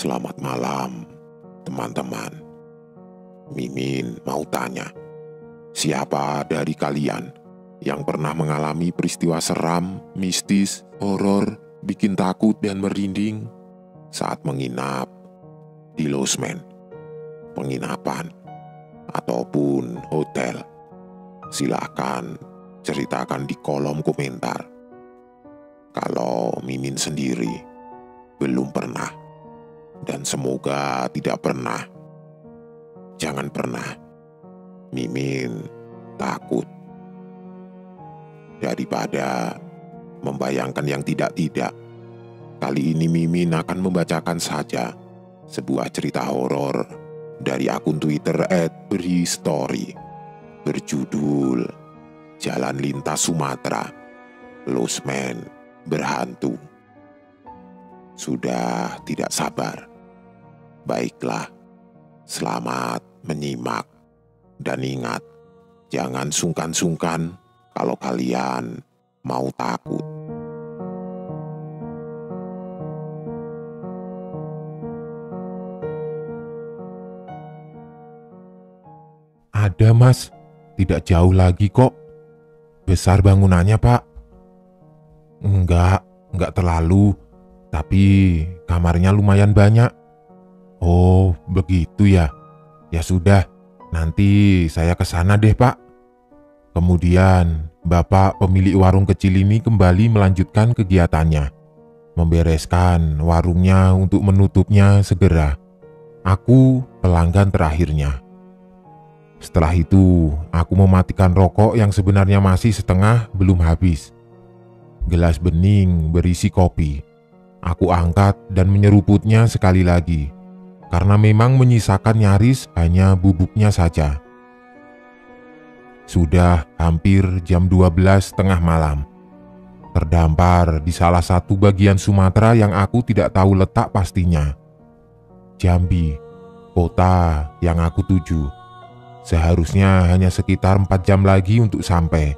Selamat malam, teman-teman. Mimin mau tanya, siapa dari kalian yang pernah mengalami peristiwa seram, mistis, horor, bikin takut dan merinding saat menginap di losmen, penginapan, ataupun hotel? Silakan ceritakan di kolom komentar. Kalau Mimin sendiri belum pernah, dan semoga tidak pernah. Jangan pernah. Mimin takut. Daripada membayangkan yang tidak-tidak, kali ini Mimin akan membacakan saja sebuah cerita horor dari akun Twitter @berhistory berjudul Jalan Lintas Sumatera, Losmen Berhantu. Sudah tidak sabar. Baiklah, selamat menyimak. Dan ingat, jangan sungkan-sungkan kalau kalian mau takut. Ada, Mas. Tidak jauh lagi kok. Besar bangunannya, Pak. Enggak terlalu. Tapi kamarnya lumayan banyak. Oh, begitu ya. Ya sudah, nanti saya ke sana deh, Pak. Kemudian, Bapak pemilik warung kecil ini kembali melanjutkan kegiatannya. Membereskan warungnya untuk menutupnya segera. Aku pelanggan terakhirnya. Setelah itu, aku mematikan rokok yang sebenarnya masih setengah belum habis. Gelas bening berisi kopi. Aku angkat dan menyeruputnya sekali lagi, karena memang menyisakan nyaris hanya bubuknya saja. Sudah hampir jam 12 tengah malam. Terdampar di salah satu bagian Sumatera yang aku tidak tahu letak pastinya. Jambi, kota yang aku tuju. Seharusnya hanya sekitar 4 jam lagi untuk sampai.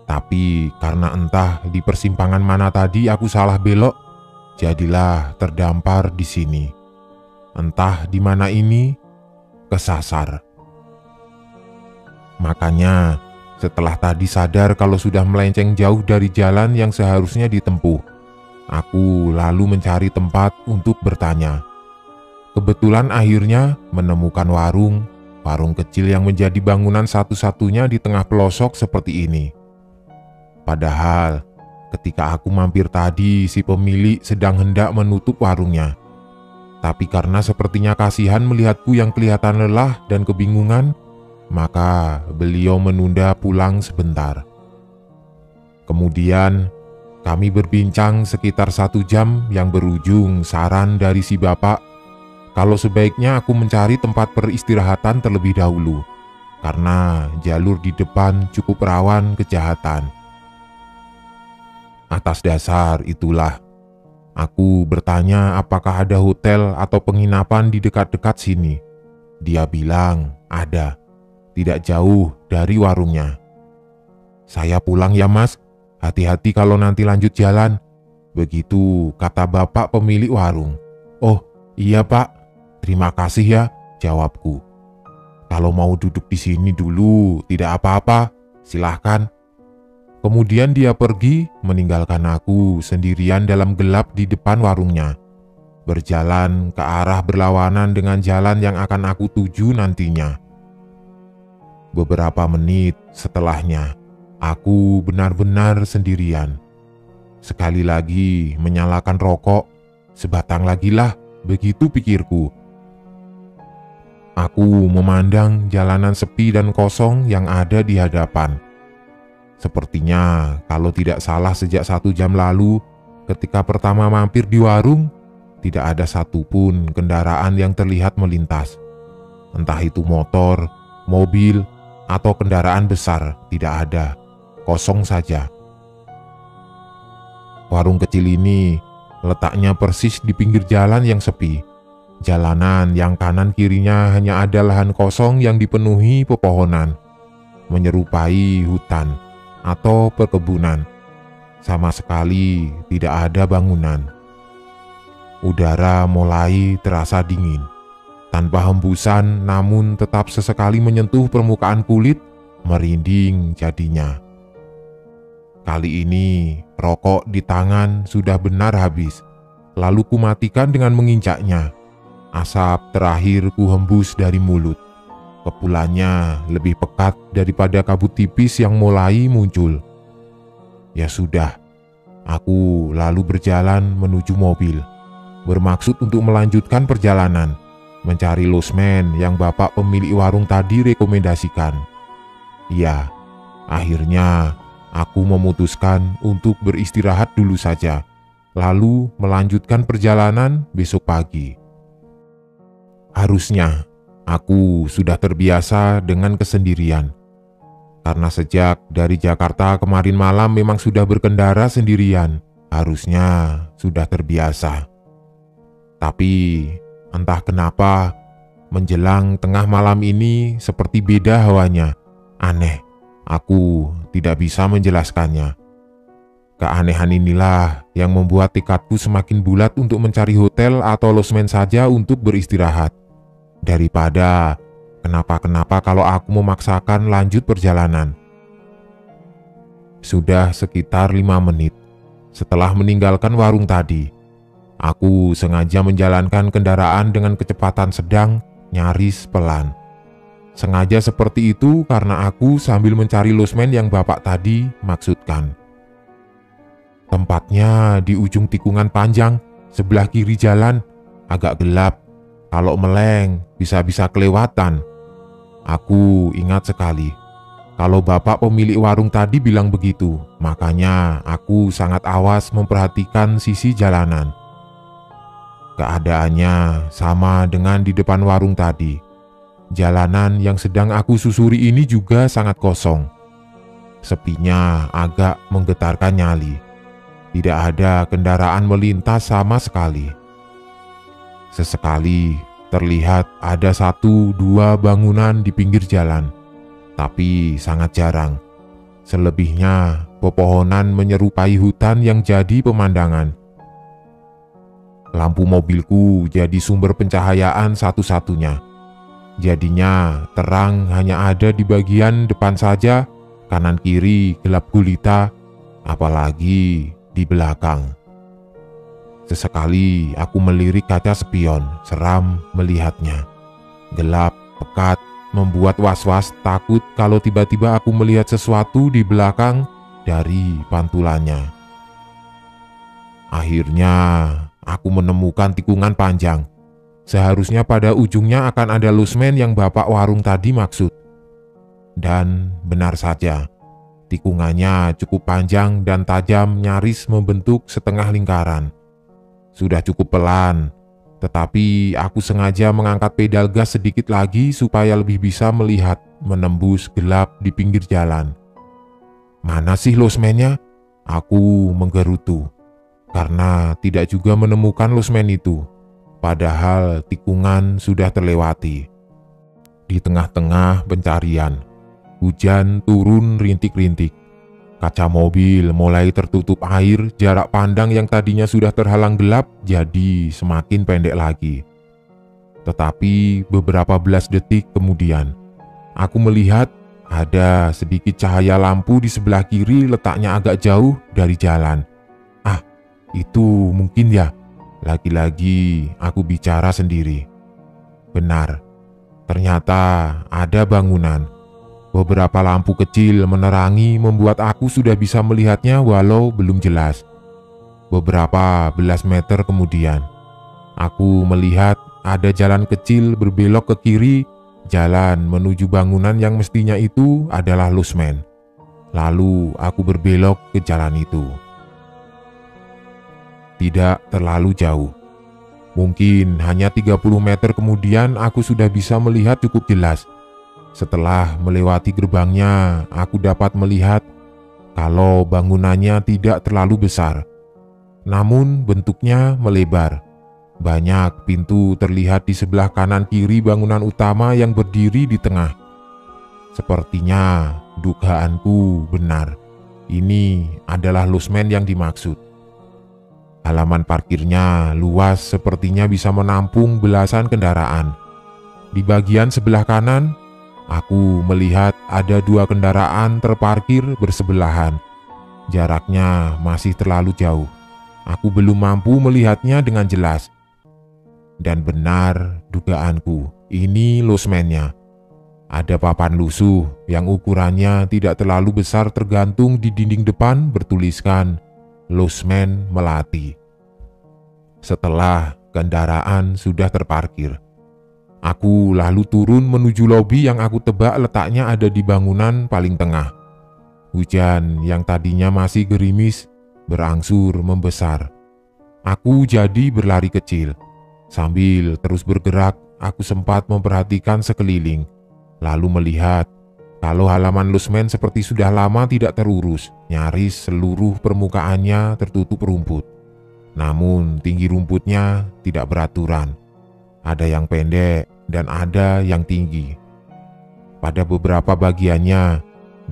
Tapi karena entah di persimpangan mana tadi aku salah belok, jadilah terdampar di sini. Entah di mana ini, kesasar. Makanya, setelah tadi sadar kalau sudah melenceng jauh dari jalan yang seharusnya ditempuh, aku lalu mencari tempat untuk bertanya. Kebetulan akhirnya menemukan warung kecil yang menjadi bangunan satu-satunya di tengah pelosok seperti ini. Padahal, ketika aku mampir tadi, si pemilik sedang hendak menutup warungnya. Tapi karena sepertinya kasihan melihatku yang kelihatan lelah dan kebingungan, maka beliau menunda pulang sebentar. Kemudian, kami berbincang sekitar 1 jam yang berujung saran dari si bapak kalau sebaiknya aku mencari tempat peristirahatan terlebih dahulu, karena jalur di depan cukup rawan kejahatan. Atas dasar itulah, aku bertanya apakah ada hotel atau penginapan di dekat-dekat sini. Dia bilang ada, tidak jauh dari warungnya. Saya pulang ya Mas, hati-hati kalau nanti lanjut jalan. Begitu kata bapak pemilik warung. Oh iya Pak, terima kasih ya, jawabku. Kalau mau duduk di sini dulu tidak apa-apa, silahkan. Kemudian dia pergi meninggalkan aku sendirian dalam gelap di depan warungnya, berjalan ke arah berlawanan dengan jalan yang akan aku tuju nantinya. Beberapa menit setelahnya, aku benar-benar sendirian. Sekali lagi menyalakan rokok, sebatang lagi lah, begitu pikirku. Aku memandang jalanan sepi dan kosong yang ada di hadapan. Sepertinya kalau tidak salah sejak 1 jam lalu, ketika pertama mampir di warung, tidak ada satupun kendaraan yang terlihat melintas. Entah itu motor, mobil, atau kendaraan besar, tidak ada. Kosong saja. Warung kecil ini letaknya persis di pinggir jalan yang sepi. Jalanan yang kanan kirinya hanya ada lahan kosong yang dipenuhi pepohonan, menyerupai hutan atau perkebunan. Sama sekali tidak ada bangunan. Udara mulai terasa dingin. Tanpa hembusan, namun tetap sesekali menyentuh permukaan kulit, merinding jadinya. Kali ini, rokok di tangan sudah benar habis. Lalu kumatikan dengan menginjaknya. Asap terakhir kuhembus dari mulut. Kepulannya lebih pekat daripada kabut tipis yang mulai muncul. Ya sudah, aku lalu berjalan menuju mobil, bermaksud untuk melanjutkan perjalanan, mencari losmen yang bapak pemilik warung tadi rekomendasikan. Ya, akhirnya aku memutuskan untuk beristirahat dulu saja, lalu melanjutkan perjalanan besok pagi. Harusnya aku sudah terbiasa dengan kesendirian, karena sejak dari Jakarta kemarin malam memang sudah berkendara sendirian, harusnya sudah terbiasa. Tapi entah kenapa menjelang tengah malam ini seperti beda hawanya, aneh, aku tidak bisa menjelaskannya. Keanehan inilah yang membuat tekadku semakin bulat untuk mencari hotel atau losmen saja untuk beristirahat. Daripada kenapa-kenapa kalau aku memaksakan lanjut perjalanan. Sudah sekitar 5 menit setelah meninggalkan warung tadi, aku sengaja menjalankan kendaraan dengan kecepatan sedang, nyaris pelan. Sengaja seperti itu karena aku sambil mencari losmen yang bapak tadi maksudkan. Tempatnya di ujung tikungan panjang, sebelah kiri jalan, agak gelap. Kalau meleng, bisa-bisa kelewatan. Aku ingat sekali, kalau bapak pemilik warung tadi bilang begitu, makanya aku sangat awas memperhatikan sisi jalanan. Keadaannya sama dengan di depan warung tadi. Jalanan yang sedang aku susuri ini juga sangat kosong. Sepinya agak menggetarkan nyali. Tidak ada kendaraan melintas sama sekali. Sesekali terlihat ada 1-2 bangunan di pinggir jalan, tapi sangat jarang. Selebihnya pepohonan menyerupai hutan yang jadi pemandangan. Lampu mobilku jadi sumber pencahayaan satu-satunya. Jadinya terang hanya ada di bagian depan saja, kanan kiri gelap gulita, apalagi di belakang. Sesekali aku melirik kaca spion, seram melihatnya. Gelap, pekat, membuat was-was takut kalau tiba-tiba aku melihat sesuatu di belakang dari pantulannya. Akhirnya aku menemukan tikungan panjang. Seharusnya pada ujungnya akan ada losmen yang bapak warung tadi maksud. Dan benar saja, tikungannya cukup panjang dan tajam, nyaris membentuk setengah lingkaran. Sudah cukup pelan, tetapi aku sengaja mengangkat pedal gas sedikit lagi supaya lebih bisa melihat menembus gelap di pinggir jalan. Mana sih losmennya? Aku menggerutu, karena tidak juga menemukan losmen itu, padahal tikungan sudah terlewati. Di tengah-tengah pencarian, hujan turun rintik-rintik. Kaca mobil mulai tertutup air, jarak pandang yang tadinya sudah terhalang gelap jadi semakin pendek lagi. Tetapi beberapa belas detik kemudian, aku melihat ada sedikit cahaya lampu di sebelah kiri, letaknya agak jauh dari jalan. Ah, itu mungkin ya. Lagi-lagi aku bicara sendiri. Benar, ternyata ada bangunan. Beberapa lampu kecil menerangi membuat aku sudah bisa melihatnya walau belum jelas. Beberapa belas meter kemudian, aku melihat ada jalan kecil berbelok ke kiri, jalan menuju bangunan yang mestinya itu adalah losmen. Lalu aku berbelok ke jalan itu. Tidak terlalu jauh. Mungkin hanya 30 meter kemudian aku sudah bisa melihat cukup jelas. Setelah melewati gerbangnya, aku dapat melihat kalau bangunannya tidak terlalu besar, namun bentuknya melebar. Banyak pintu terlihat di sebelah kanan kiri bangunan utama yang berdiri di tengah. Sepertinya dugaanku benar. Ini adalah losmen yang dimaksud. Halaman parkirnya luas, sepertinya bisa menampung belasan kendaraan. Di bagian sebelah kanan, aku melihat ada 2 kendaraan terparkir bersebelahan. Jaraknya masih terlalu jauh. Aku belum mampu melihatnya dengan jelas. Dan benar dugaanku, ini losmennya. Ada papan lusuh yang ukurannya tidak terlalu besar tergantung di dinding depan bertuliskan Losmen Melati. Setelah kendaraan sudah terparkir, aku lalu turun menuju lobi yang aku tebak letaknya ada di bangunan paling tengah. Hujan yang tadinya masih gerimis berangsur membesar. Aku jadi berlari kecil. Sambil terus bergerak, aku sempat memperhatikan sekeliling, lalu melihat kalau halaman losmen seperti sudah lama tidak terurus. Nyaris seluruh permukaannya tertutup rumput. Namun tinggi rumputnya tidak beraturan. Ada yang pendek dan ada yang tinggi. Pada beberapa bagiannya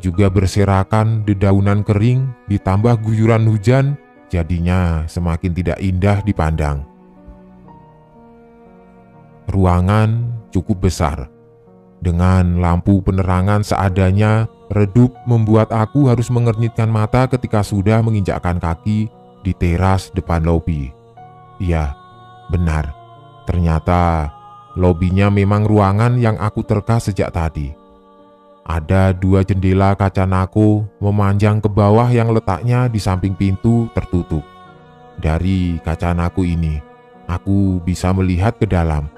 juga berserakan dedaunan kering ditambah guyuran hujan, jadinya semakin tidak indah dipandang. Ruangan cukup besar. Dengan lampu penerangan seadanya, redup membuat aku harus mengernyitkan mata ketika sudah menginjakkan kaki di teras depan lobi. Iya, benar. Ternyata lobinya memang ruangan yang aku terka sejak tadi. Ada 2 jendela kaca nako memanjang ke bawah yang letaknya di samping pintu tertutup. Dari kaca nako ini, aku bisa melihat ke dalam.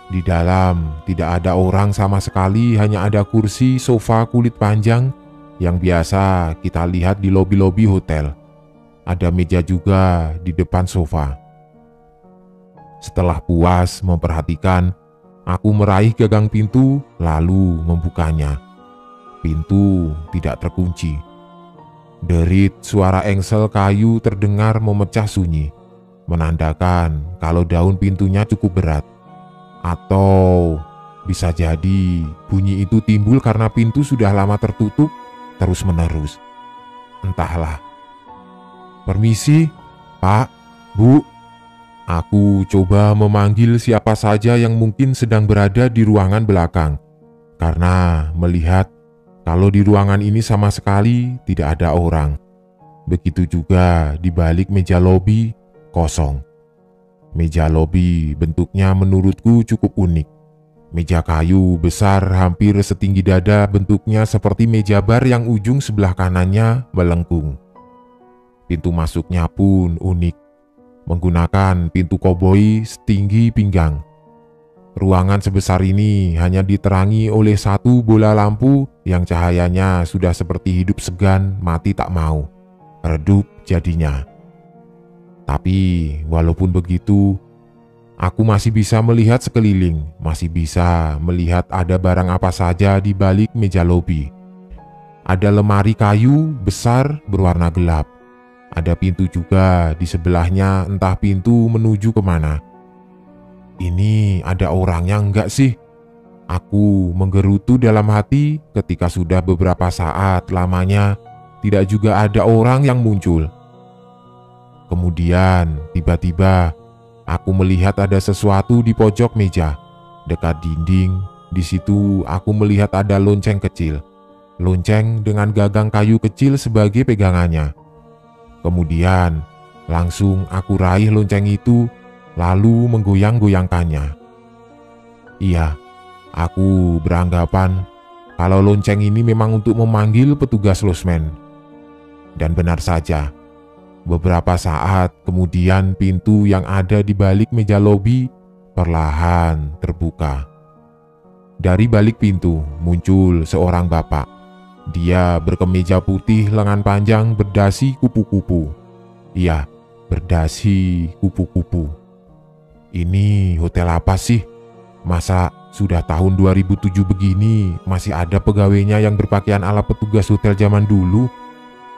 Di dalam tidak ada orang sama sekali, hanya ada kursi sofa kulit panjang yang biasa kita lihat di lobi-lobi hotel. Ada meja juga di depan sofa. Setelah puas memperhatikan, aku meraih gagang pintu lalu membukanya. Pintu tidak terkunci. Derit suara engsel kayu terdengar memecah sunyi, menandakan kalau daun pintunya cukup berat. Atau bisa jadi bunyi itu timbul karena pintu sudah lama tertutup terus-menerus. Entahlah. Permisi, Pak, Bu. Aku coba memanggil siapa saja yang mungkin sedang berada di ruangan belakang, karena melihat kalau di ruangan ini sama sekali tidak ada orang. Begitu juga di balik meja lobi, kosong. Meja lobi bentuknya menurutku cukup unik. Meja kayu besar hampir setinggi dada, bentuknya seperti meja bar yang ujung sebelah kanannya melengkung. Pintu masuknya pun unik, menggunakan pintu koboi setinggi pinggang. Ruangan sebesar ini hanya diterangi oleh 1 bola lampu yang cahayanya sudah seperti hidup segan mati tak mau. Redup jadinya. Tapi walaupun begitu, aku masih bisa melihat sekeliling, masih bisa melihat ada barang apa saja di balik meja lobi. Ada lemari kayu besar berwarna gelap. Ada pintu juga di sebelahnya, entah pintu menuju kemana. Ini ada orangnya enggak sih? Aku menggerutu dalam hati ketika sudah beberapa saat lamanya tidak juga ada orang yang muncul. Kemudian tiba-tiba aku melihat ada sesuatu di pojok meja, dekat dinding. Di situ aku melihat ada lonceng kecil. Lonceng dengan gagang kayu kecil sebagai pegangannya. Kemudian langsung aku raih lonceng itu, lalu menggoyang-goyangkannya. Iya, aku beranggapan kalau lonceng ini memang untuk memanggil petugas losmen. Dan benar saja. Beberapa saat kemudian pintu yang ada di balik meja lobi perlahan terbuka. Dari balik pintu muncul seorang bapak. Dia berkemeja putih lengan panjang berdasi kupu-kupu. Iya, berdasi kupu-kupu. Ini hotel apa sih? Masa sudah tahun 2007 begini masih ada pegawainya yang berpakaian ala petugas hotel zaman dulu?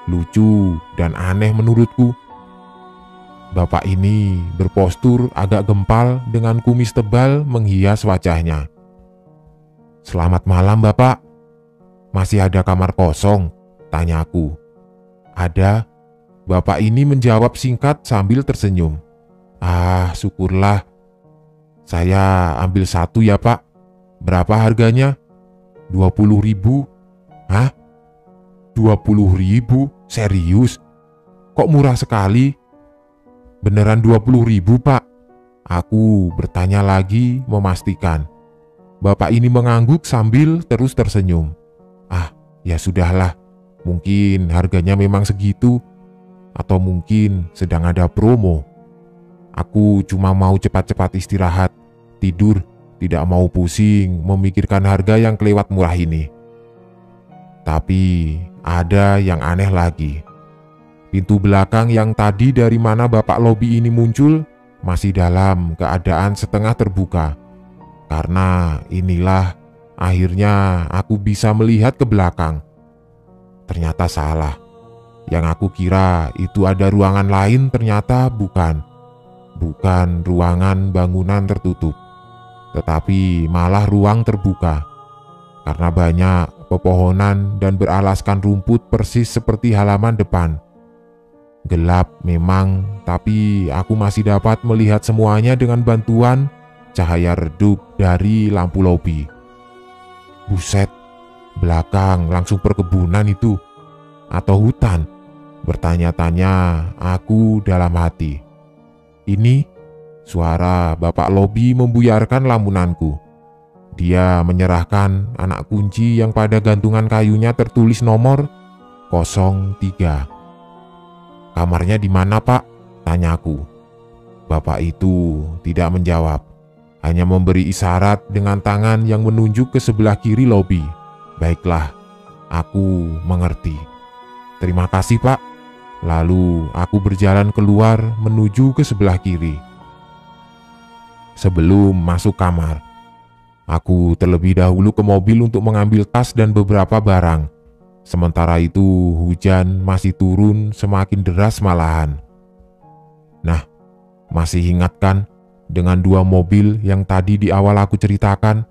Lucu dan aneh menurutku. Bapak ini berpostur agak gempal dengan kumis tebal menghias wajahnya. "Selamat malam, Bapak. Masih ada kamar kosong?" tanyaku. "Ada. Bapak ini menjawab singkat sambil tersenyum. Ah, syukurlah. Saya ambil satu ya Pak. Berapa harganya? 20.000. Hah? 20.000? Serius? Kok murah sekali? Beneran 20.000 Pak? Aku bertanya lagi memastikan. Bapak ini mengangguk sambil terus tersenyum. Ah, ya sudahlah. Mungkin harganya memang segitu. Atau mungkin sedang ada promo. Aku cuma mau cepat-cepat istirahat, tidur, tidak mau pusing memikirkan harga yang kelewat murah ini. Tapi ada yang aneh lagi. Pintu belakang yang tadi dari mana Bapak Lobi ini muncul masih dalam keadaan setengah terbuka. Karena inilah akhirnya aku bisa melihat ke belakang. Ternyata salah. Yang aku kira itu ada ruangan lain ternyata bukan. Bukan ruangan bangunan tertutup, tetapi malah ruang terbuka. Karena banyak pepohonan dan beralaskan rumput persis seperti halaman depan. Gelap memang, tapi aku masih dapat melihat semuanya dengan bantuan cahaya redup dari lampu lobi. Buset, belakang langsung perkebunan itu. Atau hutan? Bertanya-tanya aku dalam hati. Ini suara Bapak Lobi membuyarkan lamunanku. Dia menyerahkan anak kunci yang pada gantungan kayunya tertulis nomor 03. Kamarnya di mana Pak? Tanyaku. Bapak itu tidak menjawab. Hanya memberi isyarat dengan tangan yang menunjuk ke sebelah kiri lobi. Baiklah, aku mengerti. Terima kasih Pak. Lalu aku berjalan keluar menuju ke sebelah kiri. Sebelum masuk kamar, aku terlebih dahulu ke mobil untuk mengambil tas dan beberapa barang. Sementara itu hujan masih turun semakin deras malahan. Nah, masih ingat kan dengan dua mobil yang tadi di awal aku ceritakan,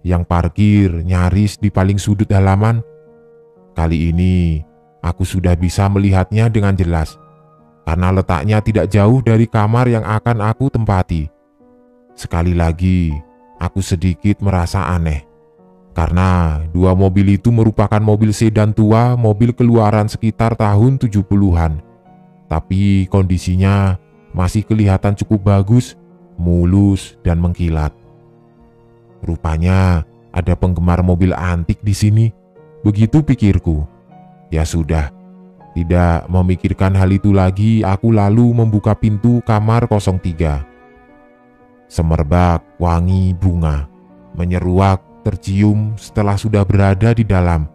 yang parkir nyaris di paling sudut halaman? Kali ini aku sudah bisa melihatnya dengan jelas, karena letaknya tidak jauh dari kamar yang akan aku tempati. Sekali lagi, aku sedikit merasa aneh, karena dua mobil itu merupakan mobil sedan tua, mobil keluaran sekitar tahun 70-an. Tapi kondisinya masih kelihatan cukup bagus, mulus dan mengkilat. Rupanya ada penggemar mobil antik di sini, begitu pikirku. Ya sudah, tidak memikirkan hal itu lagi, aku lalu membuka pintu kamar 03. Semerbak wangi bunga menyeruak tercium setelah sudah berada di dalam.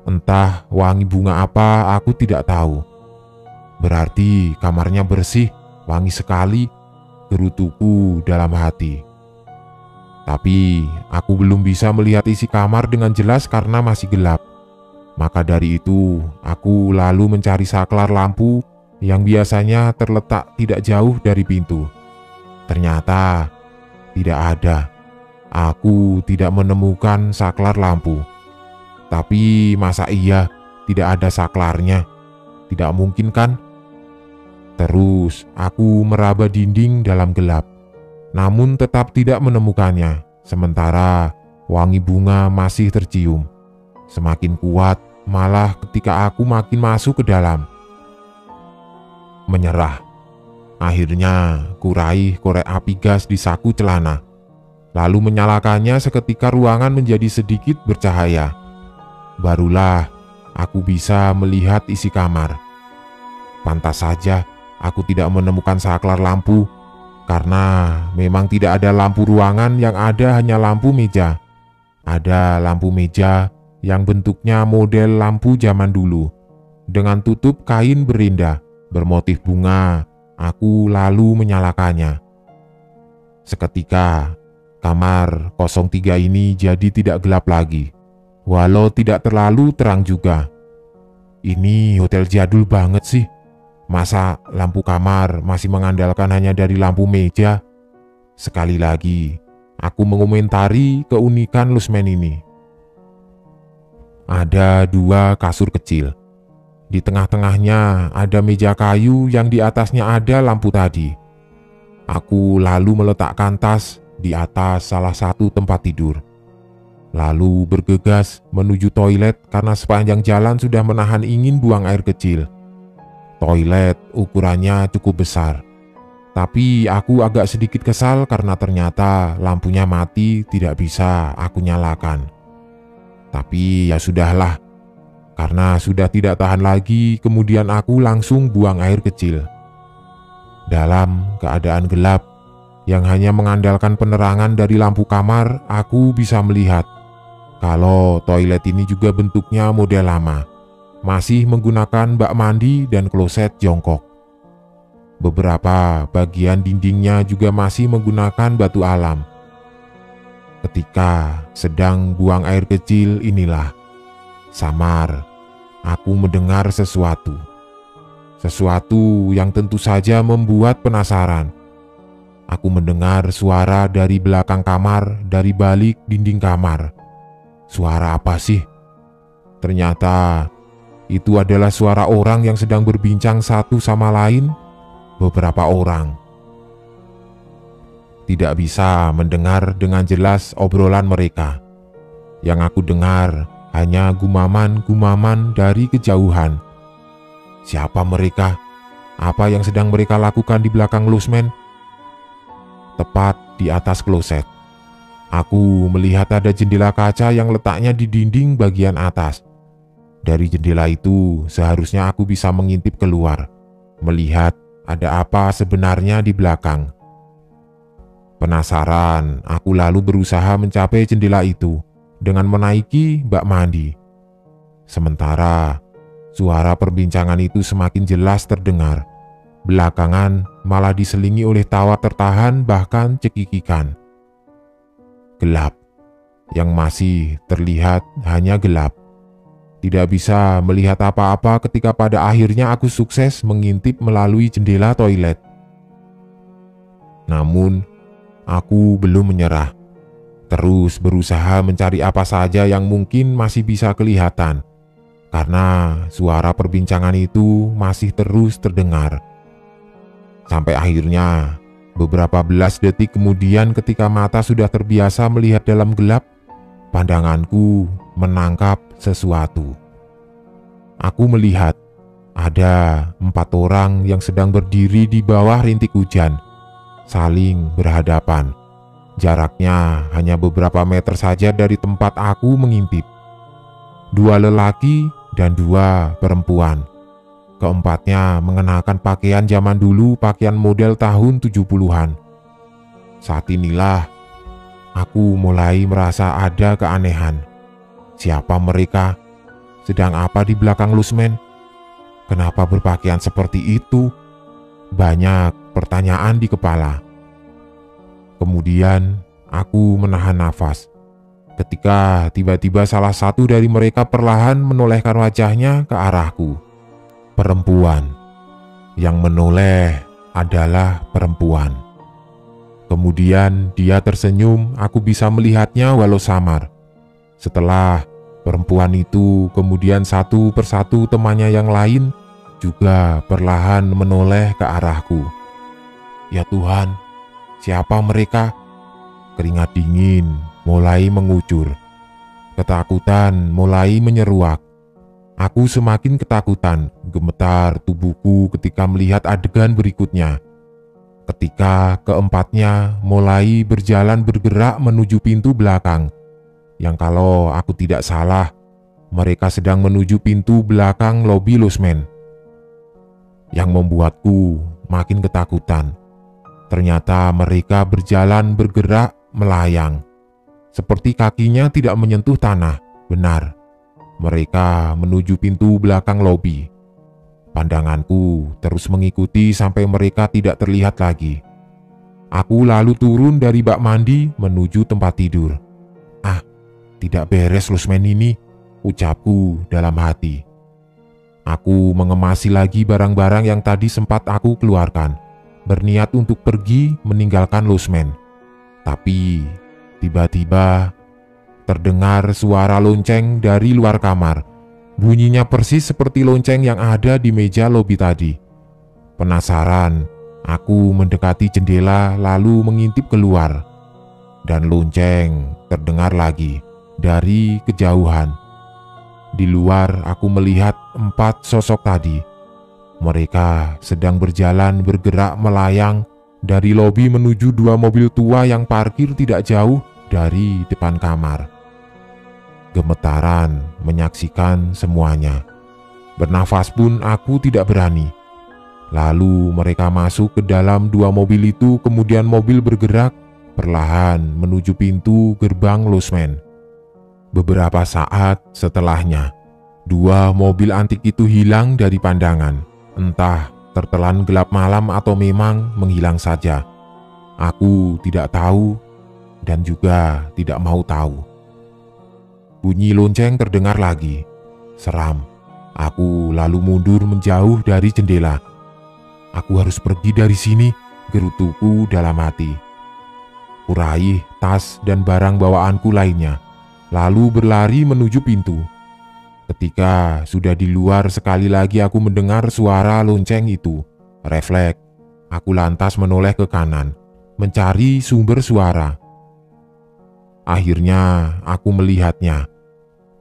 Entah wangi bunga apa, aku tidak tahu. Berarti kamarnya bersih, wangi sekali, gerutuku dalam hati. Tapi aku belum bisa melihat isi kamar dengan jelas karena masih gelap. Maka dari itu, aku lalu mencari saklar lampu yang biasanya terletak tidak jauh dari pintu. Ternyata tidak ada. Aku tidak menemukan saklar lampu. Tapi masa iya tidak ada saklarnya? Tidak mungkin kan? Terus aku meraba dinding dalam gelap, namun tetap tidak menemukannya. Sementara wangi bunga masih tercium. Semakin kuat malah ketika aku makin masuk ke dalam. Menyerah. Akhirnya kuraih korek api gas di saku celana, lalu menyalakannya seketika ruangan menjadi sedikit bercahaya. Barulah aku bisa melihat isi kamar. Pantas saja aku tidak menemukan saklar lampu, karena memang tidak ada lampu ruangan, yang ada hanya lampu meja. Ada lampu meja yang bentuknya model lampu zaman dulu, dengan tutup kain berinda bermotif bunga. Aku lalu menyalakannya. Seketika kamar 03 ini jadi tidak gelap lagi, walau tidak terlalu terang juga. Ini hotel jadul banget sih. Masa lampu kamar masih mengandalkan hanya dari lampu meja? Sekali lagi aku mengomentari keunikan lusmen ini. Ada dua kasur kecil. Di tengah-tengahnya ada meja kayu yang di atasnya ada lampu tadi. Aku lalu meletakkan tas di atas salah satu tempat tidur. Lalu bergegas menuju toilet karena sepanjang jalan sudah menahan ingin buang air kecil. Toilet ukurannya cukup besar. Tapi aku agak sedikit kesal karena ternyata lampunya mati, tidak bisa aku nyalakan. Tapi ya sudahlah, karena sudah tidak tahan lagi, kemudian aku langsung buang air kecil. Dalam keadaan gelap, yang hanya mengandalkan penerangan dari lampu kamar, aku bisa melihat kalau toilet ini juga bentuknya model lama, masih menggunakan bak mandi dan kloset jongkok. Beberapa bagian dindingnya juga masih menggunakan batu alam. Ketika sedang buang air kecil inilah, samar, aku mendengar sesuatu. Sesuatu yang tentu saja membuat penasaran. Aku mendengar suara dari belakang kamar, dari balik dinding kamar. Suara apa sih? Ternyata itu adalah suara orang yang sedang berbincang satu sama lain. Beberapa orang tidak bisa mendengar dengan jelas obrolan mereka. Yang aku dengar hanya gumaman-gumaman dari kejauhan. Siapa mereka? Apa yang sedang mereka lakukan di belakang Lusmen? Tepat di atas kloset, aku melihat ada jendela kaca yang letaknya di dinding bagian atas. Dari jendela itu seharusnya aku bisa mengintip keluar, melihat ada apa sebenarnya di belakang. Penasaran, aku lalu berusaha mencapai jendela itu dengan menaiki bak mandi. Sementara suara perbincangan itu semakin jelas terdengar. Belakangan malah diselingi oleh tawa tertahan, bahkan cekikikan. Gelap, yang masih terlihat hanya gelap. Tidak bisa melihat apa-apa ketika pada akhirnya aku sukses mengintip melalui jendela toilet. Namun, aku belum menyerah. Terus berusaha mencari apa saja yang mungkin masih bisa kelihatan. Karena suara perbincangan itu masih terus terdengar. Sampai akhirnya, beberapa belas detik kemudian ketika mata sudah terbiasa melihat dalam gelap, pandanganku menangkap sesuatu. Aku melihat ada 4 orang yang sedang berdiri di bawah rintik hujan, saling berhadapan. Jaraknya hanya beberapa meter saja dari tempat aku mengintip. 2 lelaki dan 2 perempuan. Keempatnya mengenakan pakaian zaman dulu, pakaian model tahun 70-an. Saat inilah aku mulai merasa ada keanehan. Siapa mereka? Sedang apa di belakang Lusmen? Kenapa berpakaian seperti itu? Banyak pertanyaan di kepala. Kemudian aku menahan nafas ketika tiba-tiba salah satu dari mereka perlahan menolehkan wajahnya ke arahku. Perempuan. Yang menoleh adalah perempuan. Kemudian dia tersenyum, aku bisa melihatnya walau samar. Setelah perempuan itu, kemudian satu persatu temannya yang lain juga perlahan menoleh ke arahku. Ya Tuhan, siapa mereka? Keringat dingin mulai mengucur. Ketakutan mulai menyeruak. Aku semakin ketakutan, gemetar tubuhku ketika melihat adegan berikutnya. Ketika keempatnya mulai bergerak menuju pintu belakang, yang kalau aku tidak salah, mereka sedang menuju pintu belakang lobi Lusmen. Yang membuatku makin ketakutan. Ternyata mereka bergerak melayang. Seperti kakinya tidak menyentuh tanah. Benar, mereka menuju pintu belakang lobi. Pandanganku terus mengikuti sampai mereka tidak terlihat lagi. Aku lalu turun dari bak mandi menuju tempat tidur. Tidak beres Lusmen ini, ucapku dalam hati. Aku mengemasi lagi barang-barang yang tadi sempat aku keluarkan, berniat untuk pergi meninggalkan Lusmen. Tapi tiba-tiba terdengar suara lonceng dari luar kamar. Bunyinya persis seperti lonceng yang ada di meja lobi tadi. Penasaran, aku mendekati jendela lalu mengintip keluar. Dan lonceng terdengar lagi dari kejauhan. Di luar aku melihat 4 sosok tadi. Mereka sedang berjalan bergerak melayang dari lobi menuju 2 mobil tua yang parkir tidak jauh dari depan kamar. Gemetaran menyaksikan semuanya. Bernafas pun aku tidak berani. Lalu mereka masuk ke dalam 2 mobil itu, kemudian mobil bergerak perlahan menuju pintu gerbang losmen. Beberapa saat setelahnya, 2 mobil antik itu hilang dari pandangan. Entah tertelan gelap malam atau memang menghilang saja. Aku tidak tahu dan juga tidak mau tahu. Bunyi lonceng terdengar lagi. Seram. Aku lalu mundur menjauh dari jendela. Aku harus pergi dari sini, gerutuku dalam hati. Kuraih tas dan barang bawaanku lainnya, lalu berlari menuju pintu. Ketika sudah di luar, sekali lagi aku mendengar suara lonceng itu. Refleks, aku lantas menoleh ke kanan, mencari sumber suara. Akhirnya aku melihatnya.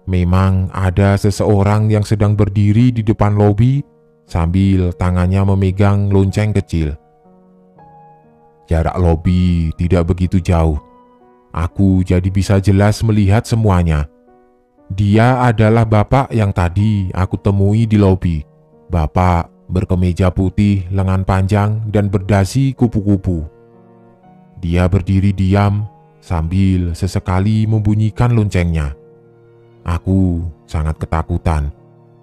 Memang ada seseorang yang sedang berdiri di depan lobi sambil tangannya memegang lonceng kecil. Jarak lobi tidak begitu jauh. Aku jadi bisa jelas melihat semuanya. Dia adalah bapak yang tadi aku temui di lobi. Bapak berkemeja putih, lengan panjang, dan berdasi kupu-kupu. Dia berdiri diam sambil sesekali membunyikan loncengnya. Aku sangat ketakutan,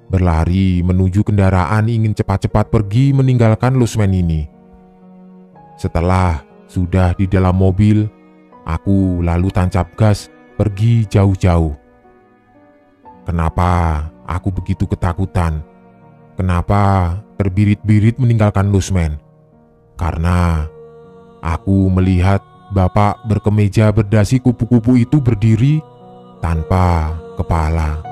berlari menuju kendaraan ingin cepat-cepat pergi meninggalkan losmen ini. Setelah sudah di dalam mobil, aku lalu tancap gas pergi jauh-jauh. Kenapa aku begitu ketakutan? Kenapa terbirit-birit meninggalkan losmen? Karena aku melihat bapak berkemeja berdasi kupu-kupu itu berdiri tanpa kepala.